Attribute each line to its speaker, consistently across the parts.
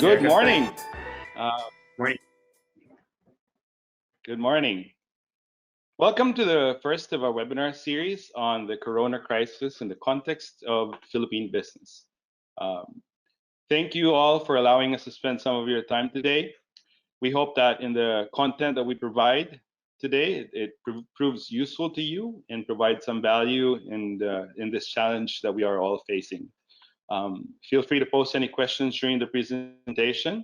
Speaker 1: Yeah,
Speaker 2: Good morning. Uh,
Speaker 1: morning.
Speaker 2: good morning. Welcome to the first of our webinar series on the Corona crisis in the context of Philippine business. Um, Thank you all for allowing us to spend some of your time today. We hope that in the content that we provide today, it proves useful to you and provides some value in this challenge that we are all facing. Feel free to post any questions during the presentation.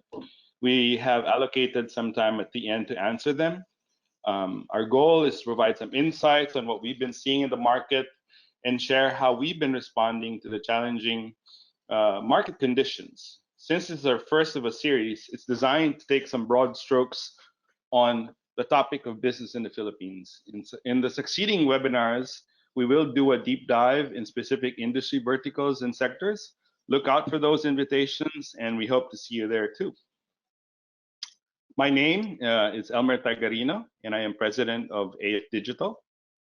Speaker 2: We have allocated some time at the end to answer them. Our goal is to provide some insights on what we've been seeing in the market and share how we've been responding to the challenging market conditions. Since it's our first of a series, it's designed to take some broad strokes on the topic of business in the Philippines. In the succeeding webinars, we will do a deep dive in specific industry verticals and sectors. Look out for those invitations, and we hope to see you there too. My name is Elmer Tagarino, and I am president of AFDigtal.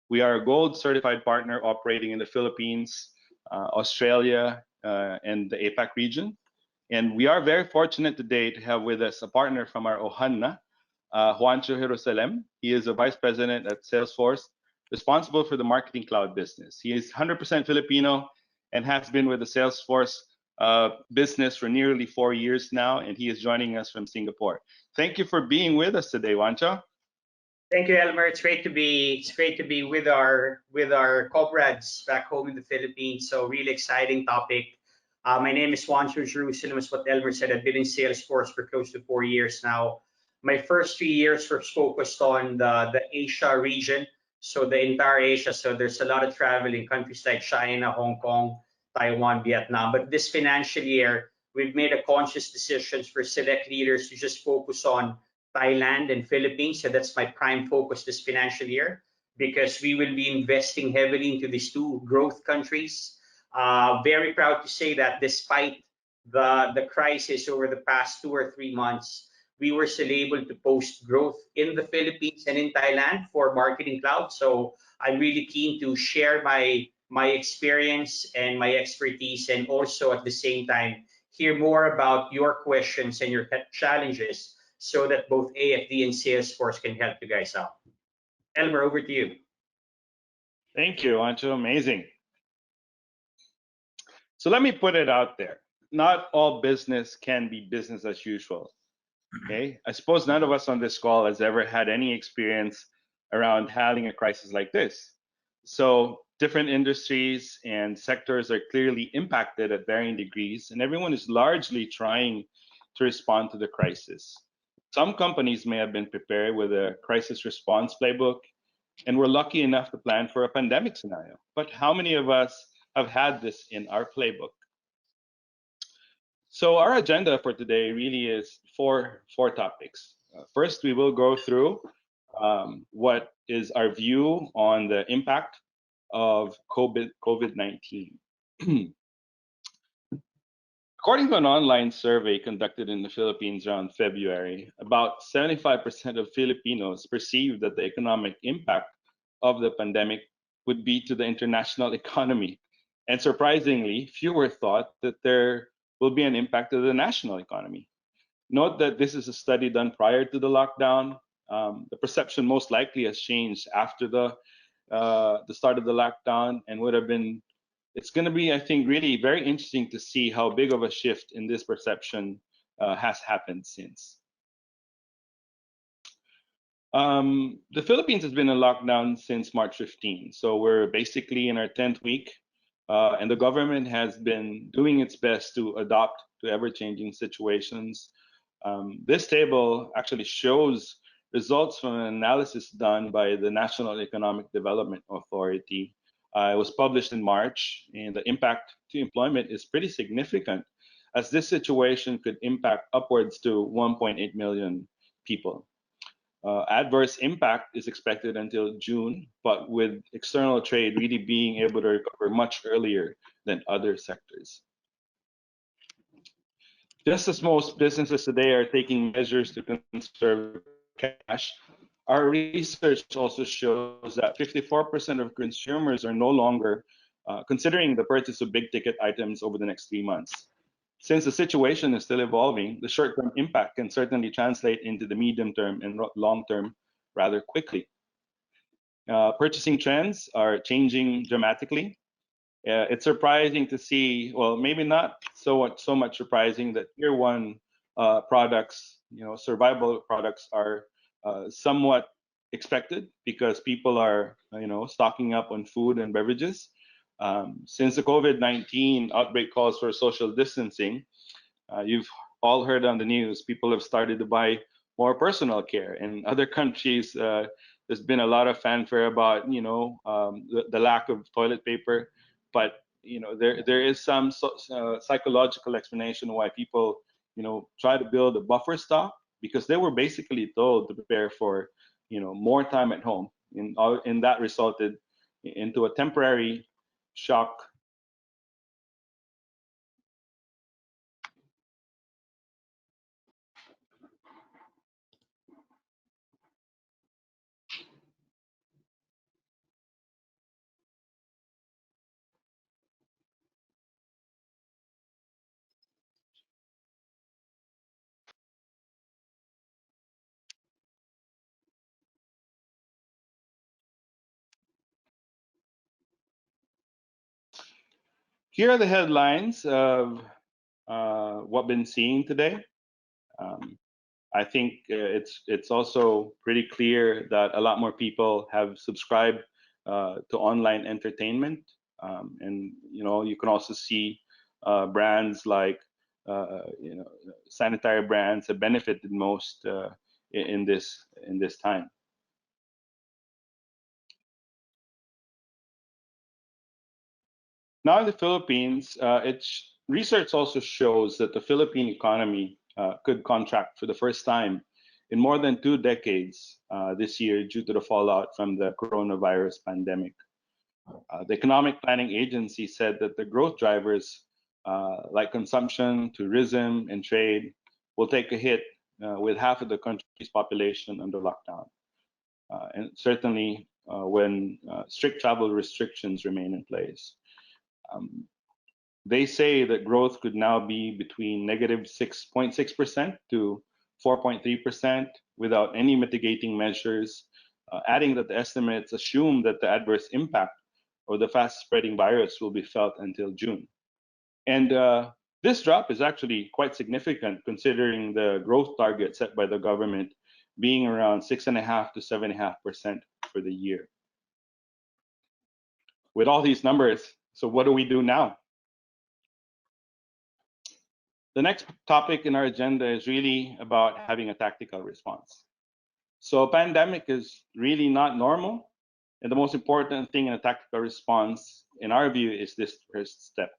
Speaker 2: We are a gold certified partner operating in the Philippines, Australia, and the APAC region. And we are very fortunate today to have with us a partner from our Ohana, Juancho Jerusalem. He is a vice president at Salesforce, responsible for the marketing cloud business. He is 100% Filipino and has been with the Salesforce business for nearly 4 years now, and he is joining us from Singapore. Thank you for being with us today, Juancho.
Speaker 1: Thank you, Elmer. It's great to be with our comrades back home in the Philippines. So really exciting topic. My name is Juancho Jerusalem. As what Elmer said, I've been in Salesforce for close to 4 years now. My first 3 years were focused on the Asia region, so the entire Asia. So there's a lot of travel in countries like China, Hong Kong, Taiwan, Vietnam. But this financial year, we've made a conscious decision for select leaders to just focus on Thailand and Philippines. So that's my prime focus this financial year, because we will be investing heavily into these two growth countries. Very proud to say that despite the crisis over the past 2 or 3 months, we were still able to post growth in the Philippines and in Thailand for Marketing Cloud. So I'm really keen to share my experience and my expertise, and also at the same time hear more about your questions and your challenges, so that both AFD and Salesforce can help you guys out. Elmer, over to you.
Speaker 2: Thank you, Juancho. Amazing. So let me put it out there. Not all business can be business as usual. Okay, I suppose none of us on this call has ever had any experience around handling a crisis like this. So different industries and sectors are clearly impacted at varying degrees, and everyone is largely trying to respond to the crisis. Some companies may have been prepared with a crisis response playbook, and we're lucky enough to plan for a pandemic scenario. But how many of us have had this in our playbook? So our agenda for today really is four topics. First, we will go through what is our view on the impact of COVID-19. According to an online survey conducted in the Philippines around February, about 75% of Filipinos perceive that the economic impact of the pandemic would be to the international economy. And surprisingly, fewer thought that there will be an impact to the national economy. Note that this is a study done prior to the lockdown. The perception most likely has changed after the start of the lockdown, and would have been. It's going to be, I think, really very interesting to see how big of a shift in this perception has happened since. The Philippines has been in lockdown since March 15, so we're basically in our 10th week, and the government has been doing its best to adapt to ever-changing situations. This table actually shows results from an analysis done by the National Economic Development Authority. It was published in March, and the impact to employment is pretty significant, as this situation could impact upwards to 1.8 million people. Adverse impact is expected until June, but with external trade really being able to recover much earlier than other sectors. Just as most businesses today are taking measures to conserve cash, our research also shows that 54% of consumers are no longer considering the purchase of big ticket items over the next 3 months. Since the situation is still evolving, the short-term impact can certainly translate into the medium-term and long-term rather quickly. Purchasing trends are changing dramatically. It's surprising to see, well, maybe not so much surprising that tier one products, survival products are somewhat expected because people are, stocking up on food and beverages. Since the COVID-19 outbreak calls for social distancing, you've all heard on the news, people have started to buy more personal care. In other countries, there's been a lot of fanfare about, the lack of toilet paper, but there is some psychological explanation why people, try to build a buffer stock because they were basically told to prepare for, more time at home, and that resulted into a temporary shock. Here are the headlines of what we've been seeing today. Um, I think it's also pretty clear that a lot more people have subscribed to online entertainment, and you can also see brands like sanitary brands have benefited most in this time. Now in the Philippines, research also shows that the Philippine economy could contract for the first time in more than 2 decades this year due to the fallout from the coronavirus pandemic. The Economic Planning Agency said that the growth drivers like consumption, tourism, and trade will take a hit with half of the country's population under lockdown. And certainly when strict travel restrictions remain in place. Um, they say that growth could now be between negative 6.6% to 4.3% without any mitigating measures, adding that the estimates assume that the adverse impact of the fast spreading virus will be felt until June. And this drop is actually quite significant considering the growth target set by the government being around 6.5% to 7.5% for the year. With all these numbers, so what do we do now? The next topic in our agenda is really about having a tactical response. So a pandemic is really not normal. And the most important thing in a tactical response, in our view, is this first step.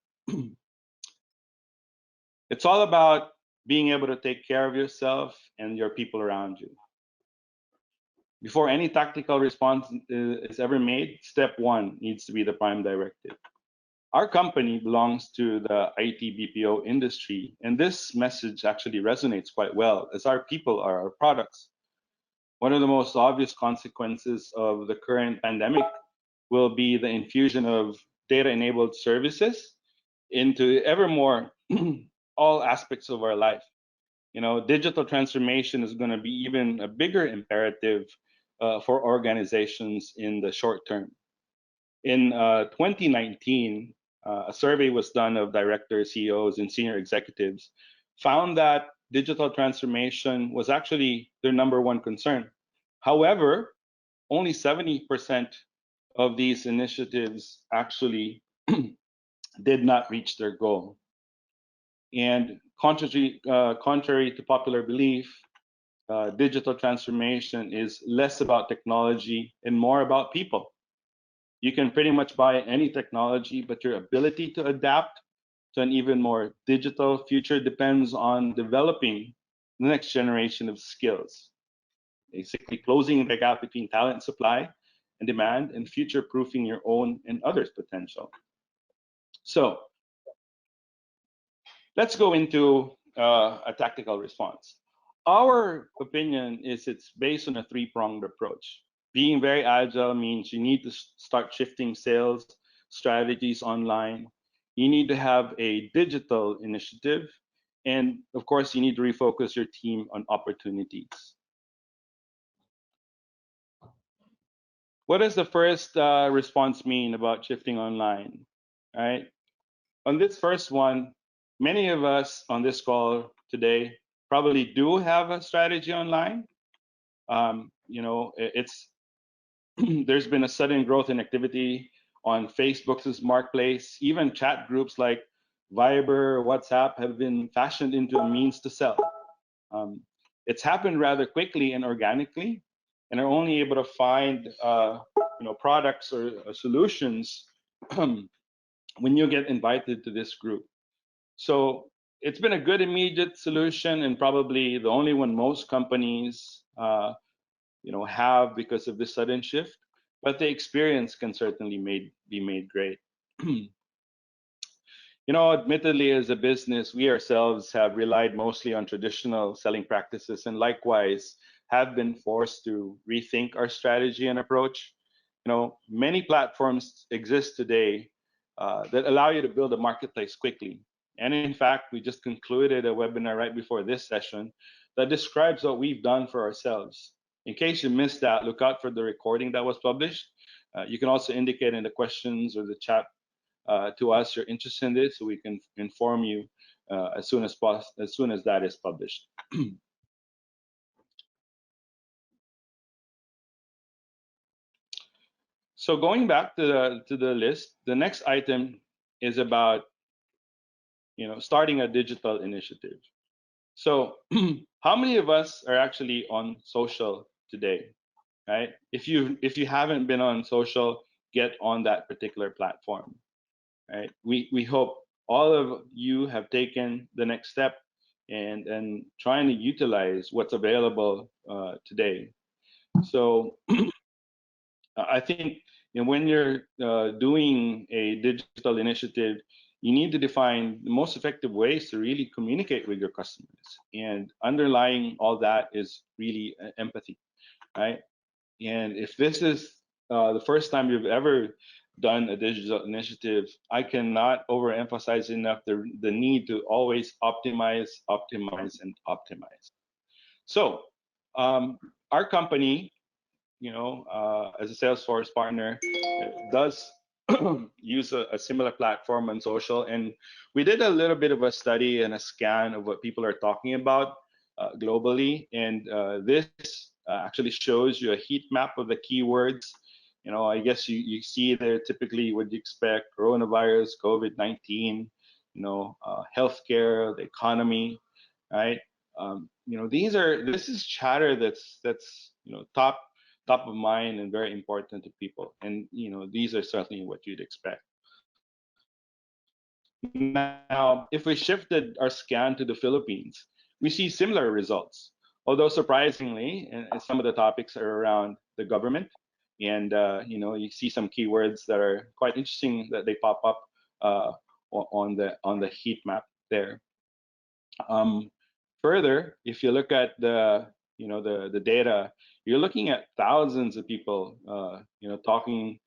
Speaker 2: It's all about being able to take care of yourself and your people around you. Before any tactical response is ever made, step one needs to be the prime directive. Our company belongs to the IT BPO industry, and this message actually resonates quite well as our people are our products. One of the most obvious consequences of the current pandemic will be the infusion of data-enabled services into ever more all aspects of our life. Digital transformation is going to be even a bigger imperative for organizations in the short term. In 2019, a survey was done of directors, CEOs, and senior executives, found that digital transformation was actually their number one concern. However, only 70% of these initiatives actually did not reach their goal. And contrary to popular belief, digital transformation is less about technology and more about people. You can pretty much buy any technology, but your ability to adapt to an even more digital future depends on developing the next generation of skills, basically closing the gap between talent supply and demand and future-proofing your own and others' potential. So let's go into a tactical response. Our opinion is it's based on a three-pronged approach. Being very agile means you need to start shifting sales strategies online. you need to have a digital initiative, and of course, you need to refocus your team on opportunities. What does the first response mean about shifting online? Right? On this first one, many of us on this call today probably do have a strategy online. It's there's been a sudden growth in activity on Facebook's marketplace. Even chat groups like Viber, WhatsApp have been fashioned into a means to sell. Um, it's happened rather quickly and organically, and are only able to find products or solutions when you get invited to this group. So it's been a good immediate solution, and probably the only one most companies have because of this sudden shift. But the experience can certainly be made great. Admittedly, as a business, we ourselves have relied mostly on traditional selling practices, and likewise have been forced to rethink our strategy and approach. Many platforms exist today that allow you to build a marketplace quickly. And in fact, we just concluded a webinar right before this session that describes what we've done for ourselves. In case you missed that, look out for the recording that was published. You can also indicate in the questions or the chat to us you're interested in this, so we can inform you as soon as that is published. So going back to the list, the next item is about starting a digital initiative. So how many of us are actually on social today, right? If you haven't been on social, get on that particular platform, right? We hope all of you have taken the next step and trying to utilize what's available today. So I think when you're doing a digital initiative, you need to define the most effective ways to really communicate with your customers. And underlying all that is really empathy, right? And if this is the first time you've ever done a digital initiative, I cannot overemphasize enough the need to always optimize, optimize, and optimize. So our company, as a Salesforce partner, does use a similar platform on social. And we did a little bit of a study and a scan of what people are talking about globally. And this actually shows you a heat map of the keywords. I guess you see there typically what you expect: coronavirus, COVID-19, healthcare, the economy, right? This is chatter that's top of mind and very important to people. And these are certainly what you'd expect. Now, if we shifted our scan to the Philippines, we see similar results. Although surprisingly, and some of the topics are around the government, and you see some keywords that are quite interesting that they pop up on the heat map there. Further, if you look at the data, you're looking at thousands of people talking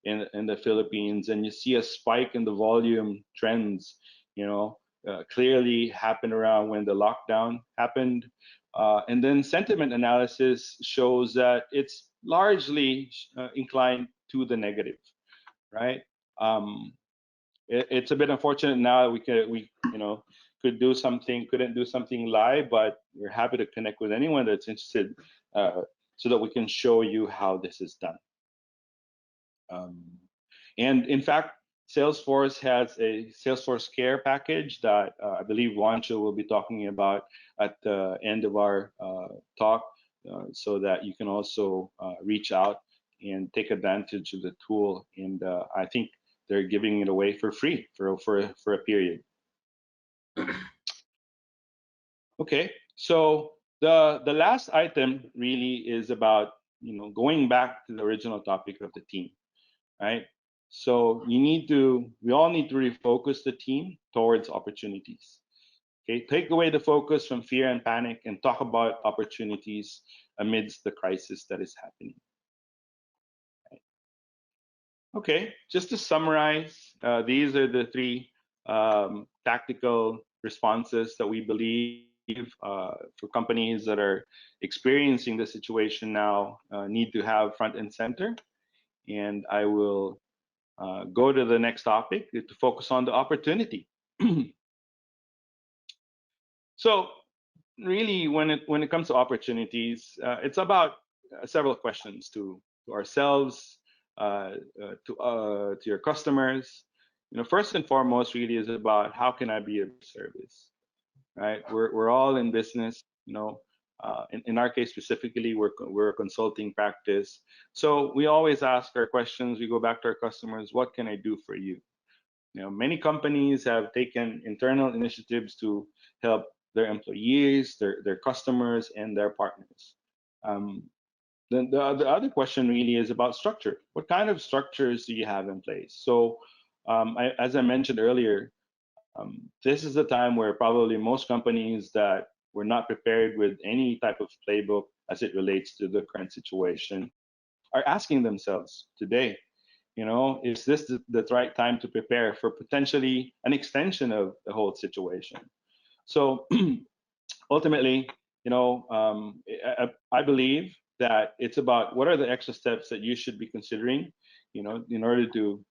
Speaker 2: in the Philippines, and you see a spike in the volume trends clearly happened around when the lockdown happened, and then sentiment analysis shows that it's largely inclined to the negative, right? It's a bit unfortunate now we couldn't do something live, but we're happy to connect with anyone that's interested so that we can show you how this is done. And in fact, Salesforce has a Salesforce Care package that I believe Wancho will be talking about at the end of our talk, so that you can also reach out and take advantage of the tool. And I think they're giving it away for free for a period. Okay, so the last item really is about going back to the original topic of the team, right? So we all need to refocus the team towards opportunities. Okay, take away the focus from fear and panic and talk about opportunities amidst the crisis that is happening. Right. Okay, just to summarize, these are the three tactical responses that we believe for companies that are experiencing the situation now need to have front and center. And I will go to the next topic to focus on the opportunity. So really, when it comes to opportunities, it's about several questions to ourselves, to your customers. You know, first and foremost, really is about how can I be of service, right? We're all in business, you know. In our case specifically, we're a consulting practice, so we always ask our questions. We go back to our customers, what can I do for you? You know, many companies have taken internal initiatives to help their employees, their customers, and their partners. Um, the other question really is about structure. What kind of structures do you have in place? So, as I mentioned earlier, this is the time where probably most companies that were not prepared with any type of playbook as it relates to the current situation are asking themselves today, you know, is this the right time to prepare for potentially an extension of the whole situation? So ultimately, you know, I believe that it's about what are the extra steps that you should be considering, you know, in order to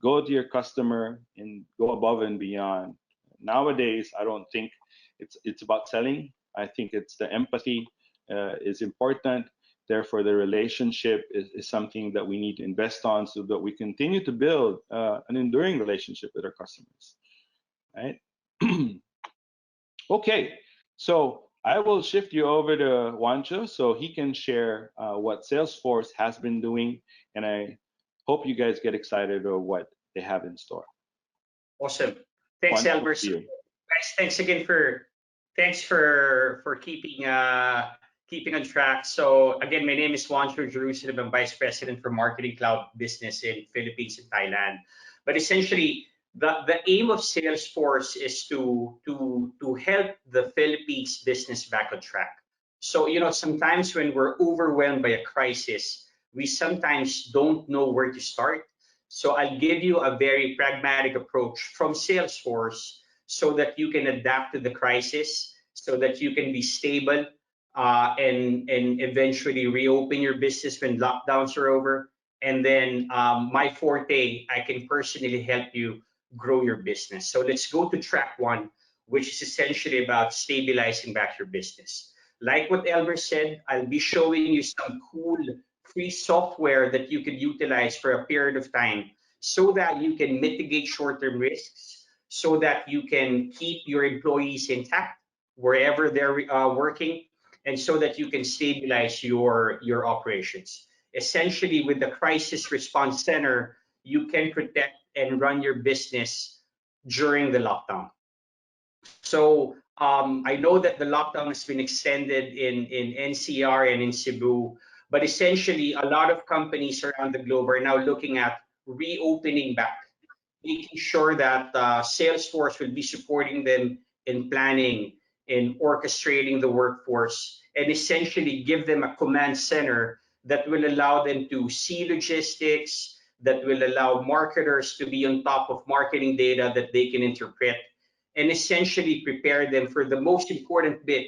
Speaker 2: go to your customer and go above and beyond. Nowadays, I don't think it's about selling. I think it's the empathy is important. Therefore, the relationship is something that we need to invest on so that we continue to build an enduring relationship with our customers. Right? Okay, so I will shift you over to Juancho so he can share what Salesforce has been doing, and I hope you guys get excited about what they have in store.
Speaker 1: Awesome. Thanks,
Speaker 2: Juancho,
Speaker 1: Elmer.
Speaker 2: to
Speaker 1: So,
Speaker 2: you.
Speaker 1: guys, thanks again for keeping on track. So again, my name is Juancho Jerusalem. I'm Vice President for Marketing Cloud Business in Philippines and Thailand. But essentially, the aim of Salesforce is to help the Philippines business back on track. So you know, sometimes when we're overwhelmed by a crisis, we sometimes don't know where to start. So I'll give you a very pragmatic approach from Salesforce so that you can adapt to the crisis, so that you can be stable and eventually reopen your business when lockdowns are over. And then my forte, I can personally help you grow your business. So let's go to track one, which is essentially about stabilizing back your business. Like what Elmer said, I'll be showing you some cool free software that you can utilize for a period of time so that you can mitigate short-term risks, so that you can keep your employees intact wherever they're working, and so that you can stabilize your operations. Essentially, with the Crisis Response Center, you can protect and run your business during the lockdown. So I know that the lockdown has been extended in NCR and in Cebu, but essentially a lot of companies around the globe are now looking at reopening back, making sure that Salesforce will be supporting them in planning, in orchestrating the workforce, and essentially give them a command center that will allow them to see logistics, that will allow marketers to be on top of marketing data that they can interpret, and essentially prepare them for the most important bit,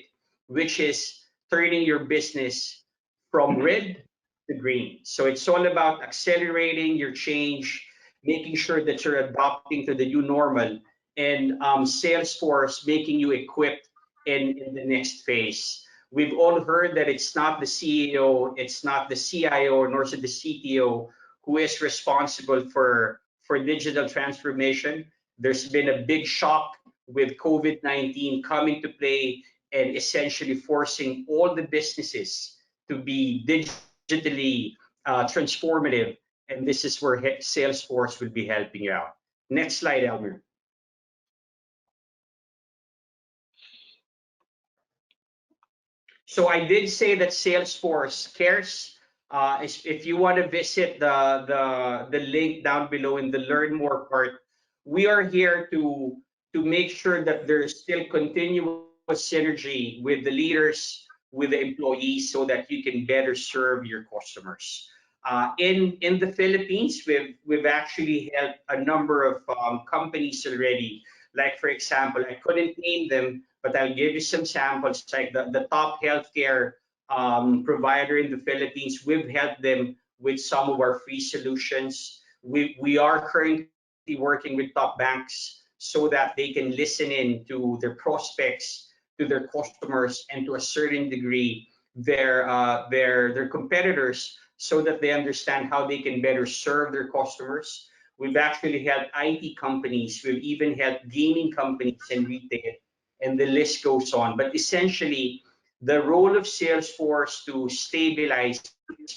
Speaker 1: which is turning your business from red to green. So it's all about accelerating your change, making sure that you're adopting to the new normal, and Salesforce making you equipped in the next phase. We've all heard that it's not the CEO, it's not the CIO, nor is it the CTO who is responsible for digital transformation. There's been a big shock with COVID-19 coming to play and essentially forcing all the businesses to be digitally transformative. And this is where Salesforce will be helping you out. Next slide, Elmer. So I did say that Salesforce cares. If you want to visit the link down below in the Learn More part, we are here to make sure that there's still continuous synergy with the leaders, with the employees, so that you can better serve your customers. In the Philippines, we've actually helped a number of companies already. Like for example, I couldn't name them, but I'll give you some samples. Like the top healthcare provider in the Philippines, we've helped them with some of our free solutions. We are currently working with top banks so that they can listen in to their prospects, to their customers, and to a certain degree their competitors, so that they understand how they can better serve their customers. We've actually helped IT companies, we've even helped gaming companies and retail, and the list goes on. But essentially, the role of Salesforce to stabilize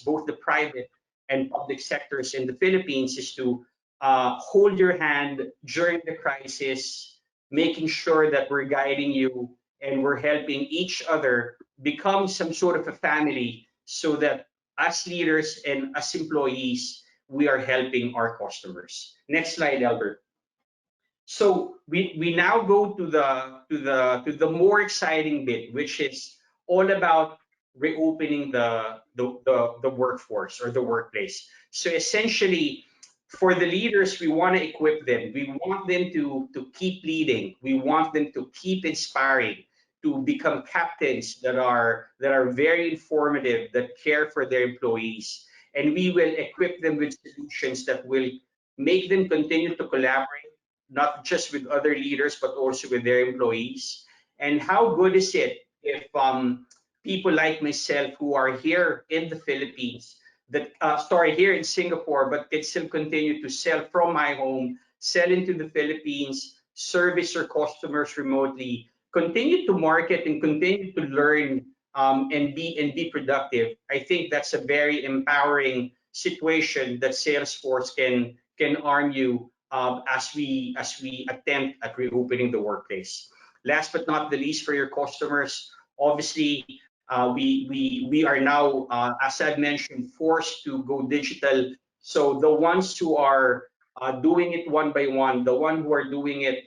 Speaker 1: both the private and public sectors in the Philippines is to hold your hand during the crisis, making sure that we're guiding you and we're helping each other become some sort of a family, so that as leaders and as employees, we are helping our customers. Next slide, Albert. So we now go to the more exciting bit, which is all about reopening the workforce or the workplace. So essentially, for the leaders, we want to equip them. We want them to keep leading. We want them to keep inspiring, to become captains that are very informative, that care for their employees. And we will equip them with solutions that will make them continue to collaborate, not just with other leaders, but also with their employees. And how good is it if people like myself who are here in the Philippines, that sorry, here in Singapore, but can still continue to sell from my home, sell into the Philippines, service our customers remotely, continue to market and continue to learn and be productive. I think that's a very empowering situation that Salesforce can arm you as we attempt at reopening the workplace. Last but not the least, for your customers, obviously, we are now, as I mentioned, forced to go digital. So the ones who are doing it one by one, the one who are doing it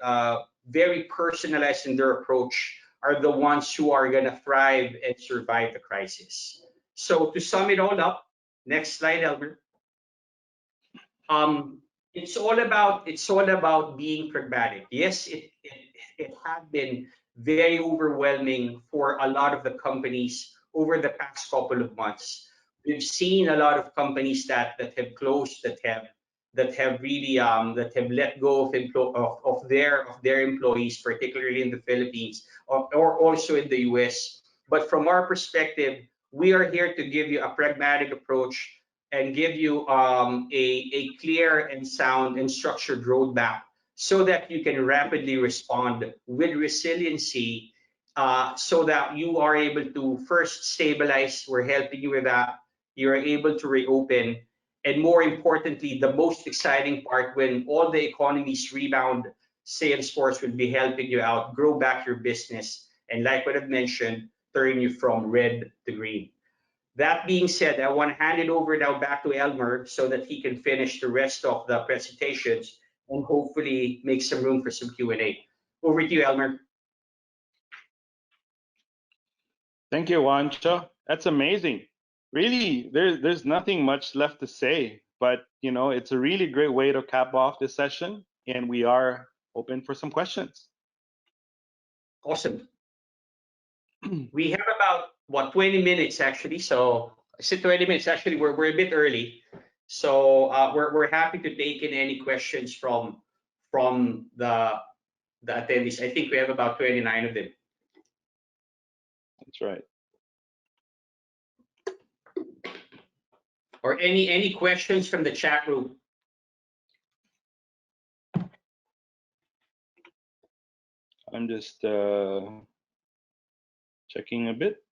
Speaker 1: very personalized in their approach, are the ones who are going to thrive and survive the crisis. So to sum it all up, next slide, Albert. It's all about being pragmatic. Yes, it had been very overwhelming for a lot of the companies over the past couple of months. We've seen a lot of companies that have closed, that have really that have let go of their employees, particularly in the Philippines, or also in the US. But from our perspective, we are here to give you a pragmatic approach and give you a clear and sound and structured roadmap, so that you can rapidly respond with resiliency, so that you are able to first stabilize. We're helping you with that. You're able to reopen. And more importantly, the most exciting part, when all the economies rebound, Salesforce will be helping you out, grow back your business, and like what I've mentioned, turn you from red to green. That being said, I want to hand it over now back to Elmer so that he can finish the rest of the presentations and hopefully make some room for some Q&A. Over to you, Elmer.
Speaker 2: Thank you, Wancho. That's amazing. Really, there's nothing much left to say, but it's a really great way to cap off this session, and we are open for some questions.
Speaker 1: Awesome. We have about 20 minutes actually. So I said 20 minutes. Actually, we're a bit early. So we're happy to take in any questions from the attendees. I think we have about 29 of them.
Speaker 2: That's right.
Speaker 1: Or any questions from the chat room.
Speaker 2: I'm just checking a bit.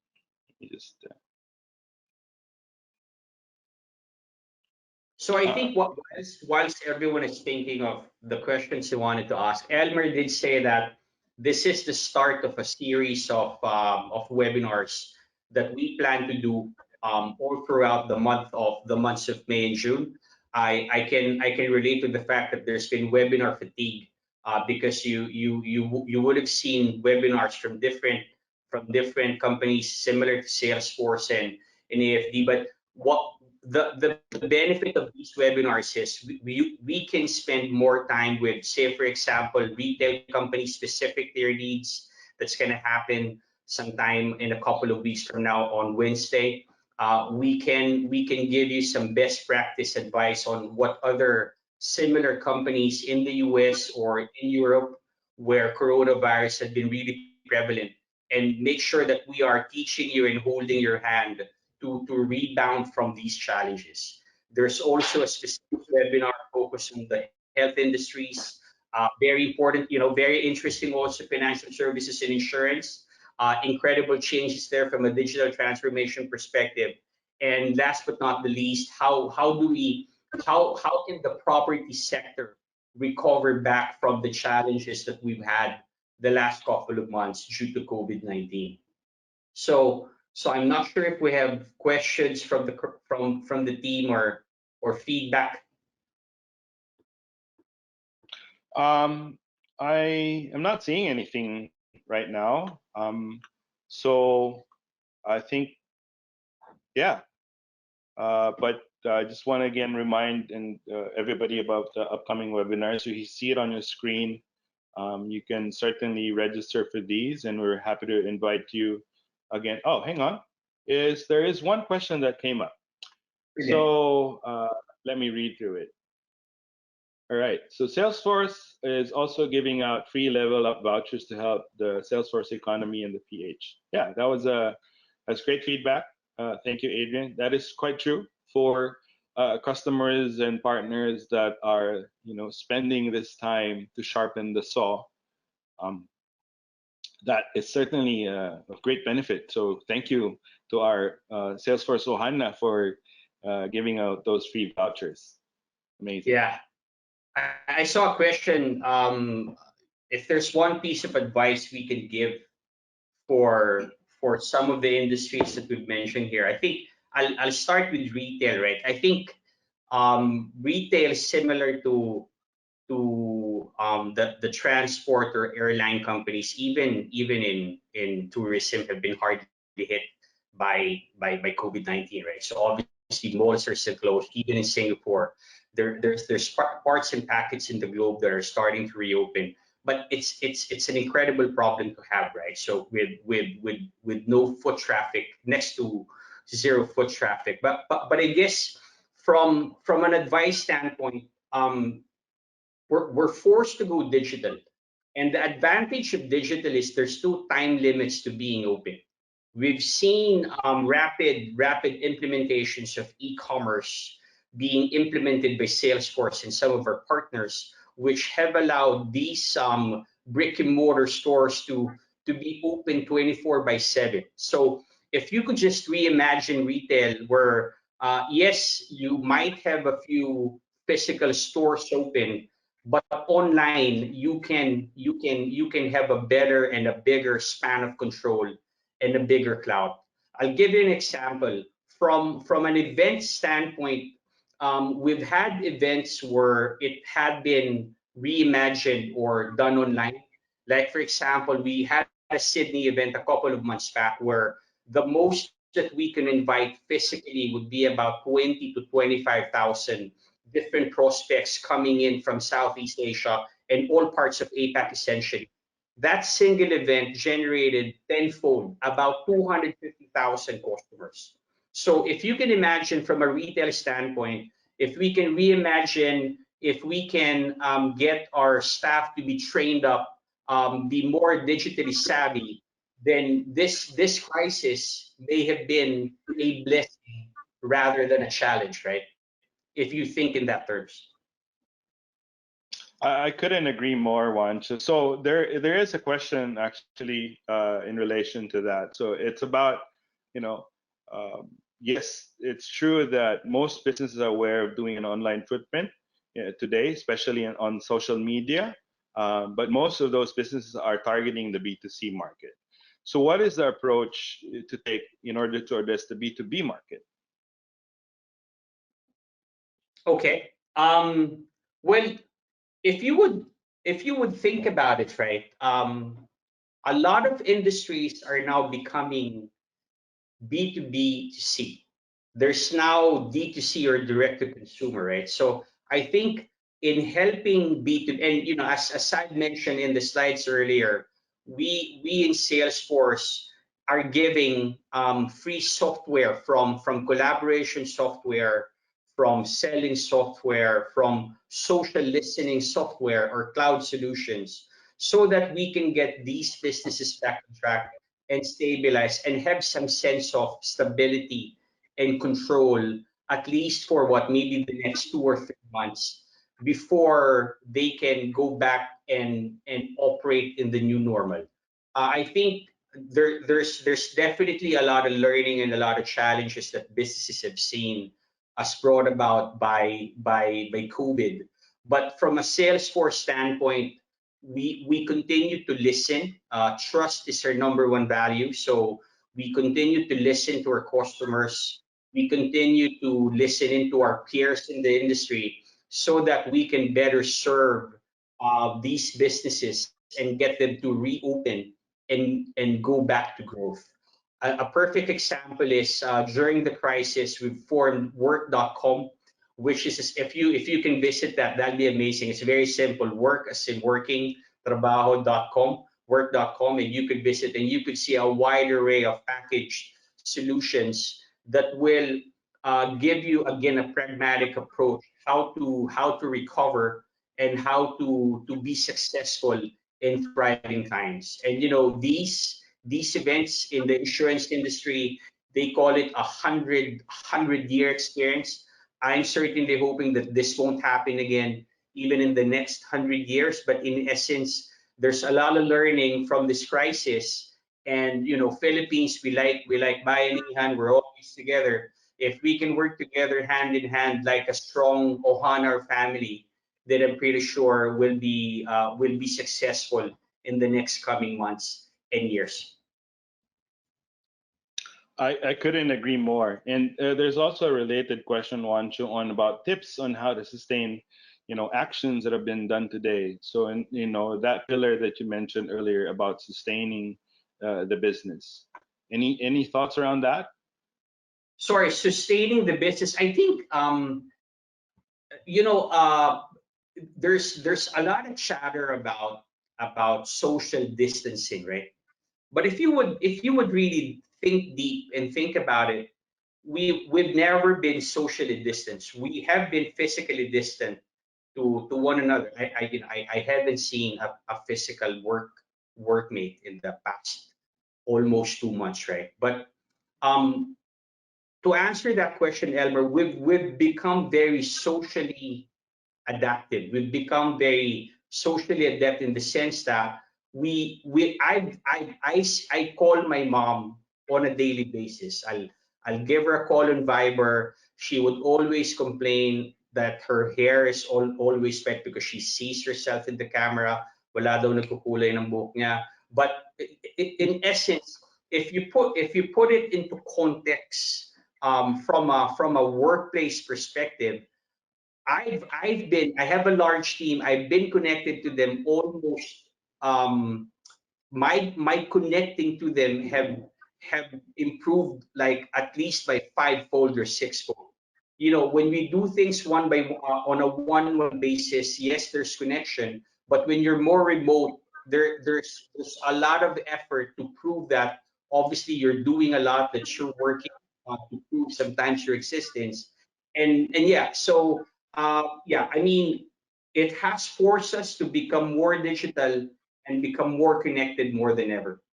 Speaker 1: So I think whilst everyone is thinking of the questions they wanted to ask, Elmer did say that this is the start of a series of webinars that we plan to do all throughout the months of May and June. I can relate to the fact that there's been webinar fatigue, because you would have seen webinars from different companies similar to Salesforce and AFD. But what the benefit of these webinars is we can spend more time with, say, for example, retail company specific to their needs. That's going to happen sometime in a couple of weeks from now on Wednesday. We can give you some best practice advice on what other similar companies in the US or in Europe where coronavirus has been really prevalent, and make sure that we are teaching you and holding your hand to rebound from these challenges. There's also a specific webinar focused on the health industries. Very important, very interesting also, financial services and insurance. Incredible changes there from a digital transformation perspective. And last but not the least, how can the property sector recover back from the challenges that we've had the last couple of months due to COVID-19? So I'm not sure if we have questions from the team or feedback.
Speaker 2: I am not seeing anything right now. So I think, yeah. But I just want to again remind everybody about the upcoming webinars. So you see it on your screen. You can certainly register for these, and we're happy to invite you again. Oh, hang on. There is one question that came up. So let me read through it. All right. So Salesforce is also giving out free level up vouchers to help the Salesforce economy and the PH. Yeah, that's great feedback. Thank you, Adrian. That is quite true for customers and partners that are, spending this time to sharpen the saw. That is certainly of great benefit. So thank you to our Salesforce Ohana for giving out those free vouchers. Amazing.
Speaker 1: Yeah, I saw a question. If there's one piece of advice we can give for some of the industries that we've mentioned here, I think I'll start with retail, right? I think retail is similar to the transport or airline companies, even in tourism, have been hardly hit by COVID-19, right? So obviously malls are still closed. Even in Singapore, there's parts and packets in the globe that are starting to reopen, but it's an incredible problem to have, right? So with no foot traffic, next to zero foot traffic, but I guess from an advice standpoint, we're forced to go digital. And the advantage of digital is there's two time limits to being open. We've seen rapid implementations of e-commerce being implemented by Salesforce and some of our partners, which have allowed these brick and mortar stores to be open 24 by 7. So if you could just reimagine retail where, yes, you might have a few physical stores open, but online you can have a better and a bigger span of control and a bigger cloud. I'll give you an example from an event standpoint. We've had events where it had been reimagined or done online. Like for example, we had a Sydney event a couple of months back where the most that we can invite physically would be about 20 to 25,000 different prospects coming in from Southeast Asia and all parts of APAC essentially. That single event generated tenfold, about 250,000 customers. So if you can imagine from a retail standpoint, if we can reimagine, if we can get our staff to be trained up, be more digitally savvy, then this crisis may have been a blessing rather than a challenge, right? If you think in that terms.
Speaker 2: I couldn't agree more, Juan. So there is a question actually in relation to that. So it's about, yes, it's true that most businesses are aware of doing an online footprint today, especially on social media. But most of those businesses are targeting the B2C market. So what is the approach to take in order to address the B2B market?
Speaker 1: Okay. Well, if you would think about it, right? A lot of industries are now becoming B2B to C. there's now D2C or direct to consumer, right? So I think in helping B2, and as I mentioned in the slides earlier, we in Salesforce are giving free software from collaboration software, from selling software, from social listening software or cloud solutions, so that we can get these businesses back on track and stabilize and have some sense of stability and control, at least for what, maybe the next 2 or 3 months before they can go back and operate in the new normal. I think there's definitely a lot of learning and a lot of challenges that businesses have seen as brought about by COVID. But from a Salesforce standpoint, we continue to listen. Trust is our number one value, so we continue to listen to our customers. We continue to listen into our peers in the industry so that we can better serve these businesses and get them to reopen and go back to growth. A perfect example is during the crisis, we formed work.com, which is, if you can visit that, that'd be amazing. It's very simple. Work as in working, trabajo.com, work.com, and you could visit and you could see a wide array of packaged solutions that will give you, again, a pragmatic approach how to recover and how to be successful in thriving times. And these events in the insurance industry, they call it a hundred-year experience. I'm certainly hoping that this won't happen again, even in the next 100 years. But in essence, there's a lot of learning from this crisis. And Philippines, we like bayanihan. We're always together. If we can work together hand in hand like a strong Ohana family, then I'm pretty sure will be successful in the next coming months and years.
Speaker 2: I couldn't agree more. And there's also a related question, Wancho, on about tips on how to sustain, actions that have been done today. So, that pillar that you mentioned earlier about sustaining the business. Any thoughts around that?
Speaker 1: Sorry, sustaining the business. I think you know there's a lot of chatter about social distancing, right? But if you would really think deep and think about it, we've never been socially distanced. We have been physically distant to one another. I haven't seen a physical workmate in the past almost 2 months, right? But um, to answer that question, Elmer, we've become very socially adaptive. We've become very socially adept in the sense that I call my mom on a daily basis. I'll give her a call on Viber. She would always complain that her hair is always wet because she sees herself in the camera. Wala daw nagkukulay ng buhok niya. But in essence, if you put it into context, from a workplace perspective, I have a large team. I've been connected to them almost, my connecting to them have improved like at least by fivefold or sixfold. When we do things on a one-on-one basis, yes, there's connection, but when you're more remote, there's a lot of effort to prove that obviously you're doing a lot, that you're working to prove sometimes your existence. And yeah, so yeah, I mean, it has forced us to become more digital and become more connected more than ever.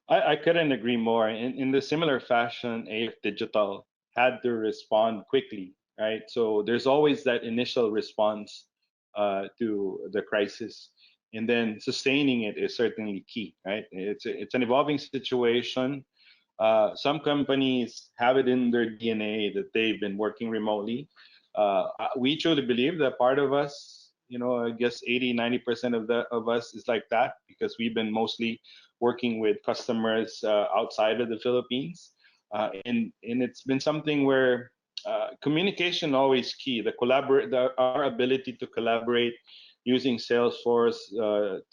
Speaker 2: I couldn't agree more. In the similar fashion, AFDigtal had to respond quickly, right? So there's always that initial response to the crisis, and then sustaining it is certainly key, right? It's an evolving situation. Some companies have it in their DNA that they've been working remotely. We truly believe that part of us, I guess 80, 90% of us is like that because we've been mostly working with customers outside of the Philippines. And it's been something where communication always key. Our ability to collaborate using Salesforce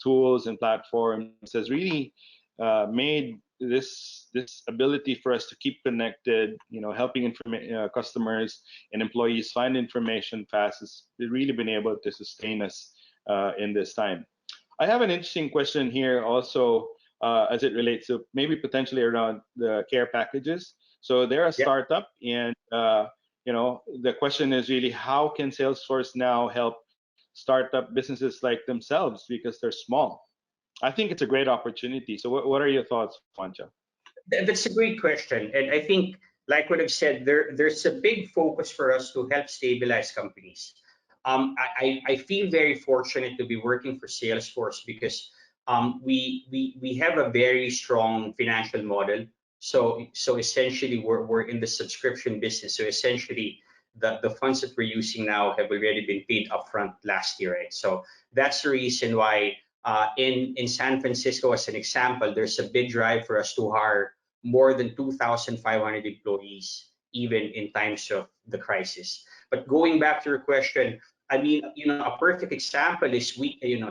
Speaker 2: tools and platforms has really made this ability for us to keep connected, helping customers and employees find information fast has really been able to sustain us in this time. I have an interesting question here also as it relates to maybe potentially around the care packages. So they're a
Speaker 1: Yeah.
Speaker 2: startup, and the question is really how can Salesforce now help startup businesses like themselves because they're small? I think it's a great opportunity. So what are your thoughts, Juancho?
Speaker 1: That's a great question. And I think, like what I've said, there's a big focus for us to help stabilize companies. I feel very fortunate to be working for Salesforce because we have a very strong financial model. So essentially, we're in the subscription business. So essentially, the funds that we're using now have already been paid upfront last year, right? So that's the reason why in San Francisco, as an example, there's a big drive for us to hire more than 2,500 employees, even in times of the crisis. But going back to your question, I mean, a perfect example is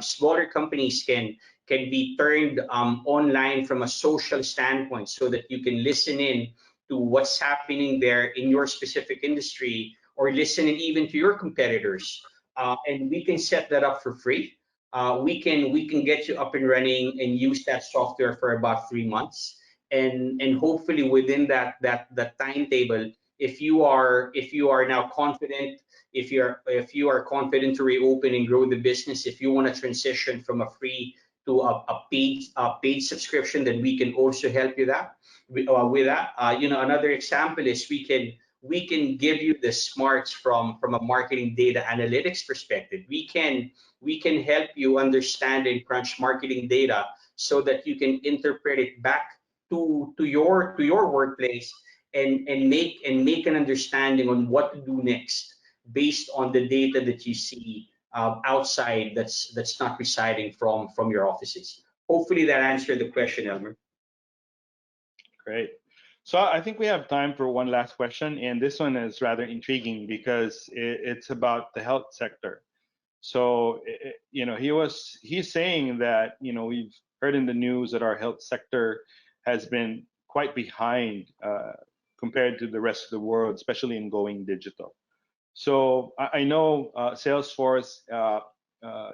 Speaker 1: smaller companies can be turned online from a social standpoint, so that you can listen in to what's happening there in your specific industry, or listen in even to your competitors. And we can set that up for free. We can get you up and running and use that software for about 3 months, and hopefully within that timetable, if you are now confident, if you are confident to reopen and grow the business, if you want to transition from a free to a paid subscription, then we can also help you with that. Another example is we can give you the smarts from a marketing data analytics perspective. We can help you understand and crunch marketing data so that you can interpret it back to your workplace, and make an understanding on what to do next based on the data that you see outside, that's not residing from your offices. Hopefully that answered the question, Elmer.
Speaker 2: Great. So I think we have time for one last question, and this one is rather intriguing because it's about the health sector. So, he's saying that, we've heard in the news that our health sector has been quite behind compared to the rest of the world, especially in going digital. So I know Salesforce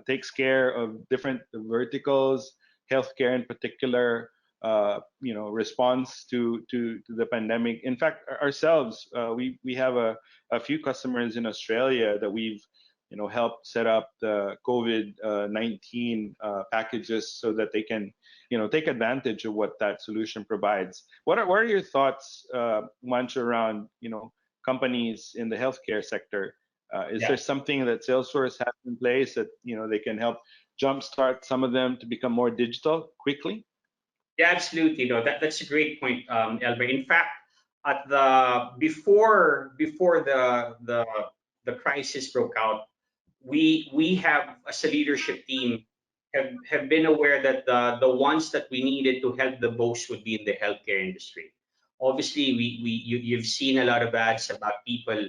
Speaker 2: takes care of different verticals, healthcare in particular, response to the pandemic. In fact, ourselves, we have a few customers in Australia that we've helped set up the COVID-19 packages so that they can take advantage of what that solution provides. What are your thoughts, Manch, around companies in the healthcare sector? Is
Speaker 1: Yeah.
Speaker 2: there something that Salesforce has in place that they can help jumpstart some of them to become more digital quickly?
Speaker 1: Yeah, absolutely. No, that's a great point, Elmer. In fact, at the before the crisis broke out, we have, as a leadership team, have been aware that the ones that we needed to help the most would be in the healthcare industry. Obviously, you've seen a lot of ads about people,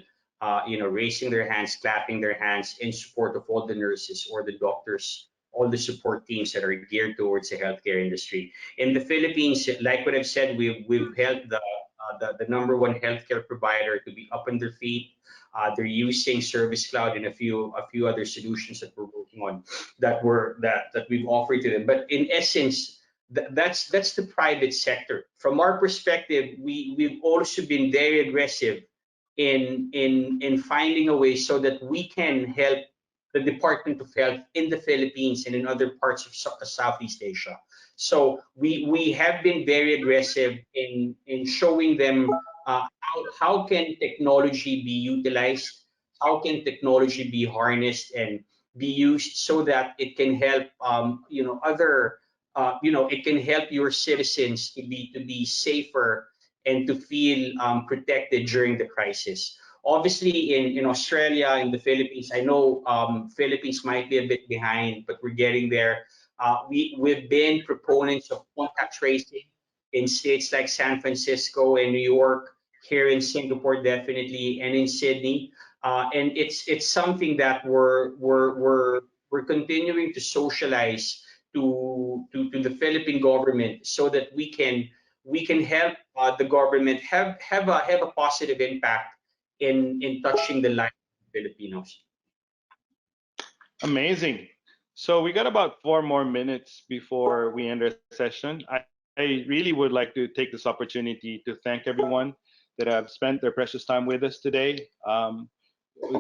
Speaker 1: raising their hands, clapping their hands in support of all the nurses or the doctors, all the support teams that are geared towards the healthcare industry. In the Philippines, like what I've said, we've helped the number one healthcare provider to be up on their feet. They're using Service Cloud and a few other solutions that we're working on, that we've offered to them. But in essence, that's the private sector. From our perspective, we've also been very aggressive in finding a way so that we can help the Department of Health in the Philippines and in other parts of Southeast Asia. So we have been very aggressive in showing them how can technology be utilized, how can technology be harnessed and be used so that it can help it can help your citizens to be safer and to feel protected during the crisis. Obviously, in Australia, in the Philippines, I know Philippines might be a bit behind, but we're getting there. We've been proponents of contact tracing in states like San Francisco and New York, here in Singapore definitely, and in Sydney. And it's something that we're continuing to socialize to the Philippine government so that we can help the government have a positive impact in touching the lives of Filipinos.
Speaker 2: Amazing. So we got about 4 more minutes before we end our session. I really would like to take this opportunity to thank everyone that have spent their precious time with us today.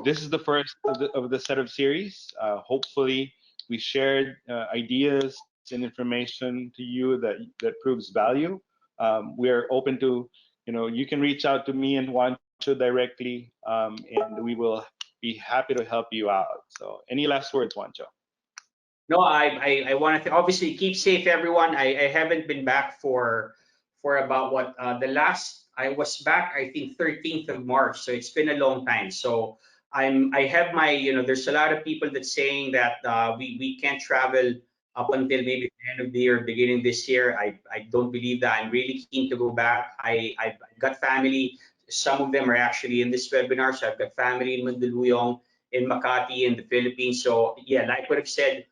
Speaker 2: This is the first of the set of series. Hopefully, we shared ideas and information to you that proves value. We are open to, you can reach out to me and Juancho directly, and we will be happy to help you out. So, any last words, Juancho?
Speaker 1: No, I want to obviously keep safe, everyone. I haven't been back for about what the last I was back, I think 13th of March. So it's been a long time. So I have my, there's a lot of people that saying that we can't travel up until maybe the end of the year, beginning this year. I don't believe that. I'm really keen to go back. I've got family. Some of them are actually in this webinar. So I've got family in Mandaluyong, in Makati, in the Philippines. So yeah, like what I've said,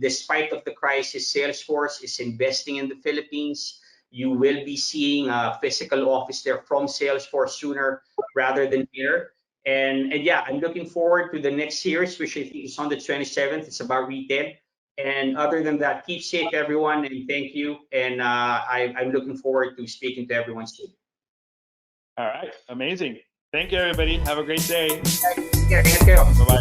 Speaker 1: despite of the crisis, Salesforce is investing in the Philippines. You will be seeing a physical office there from Salesforce sooner rather than here. And yeah, I'm looking forward to the next series, which I think is on the 27th. It's about retail. And other than that, keep safe, everyone, and thank you. And I'm looking forward to speaking to everyone soon.
Speaker 2: All right, amazing. Thank you, everybody. Have a great day.
Speaker 1: Take care.
Speaker 2: Bye-bye.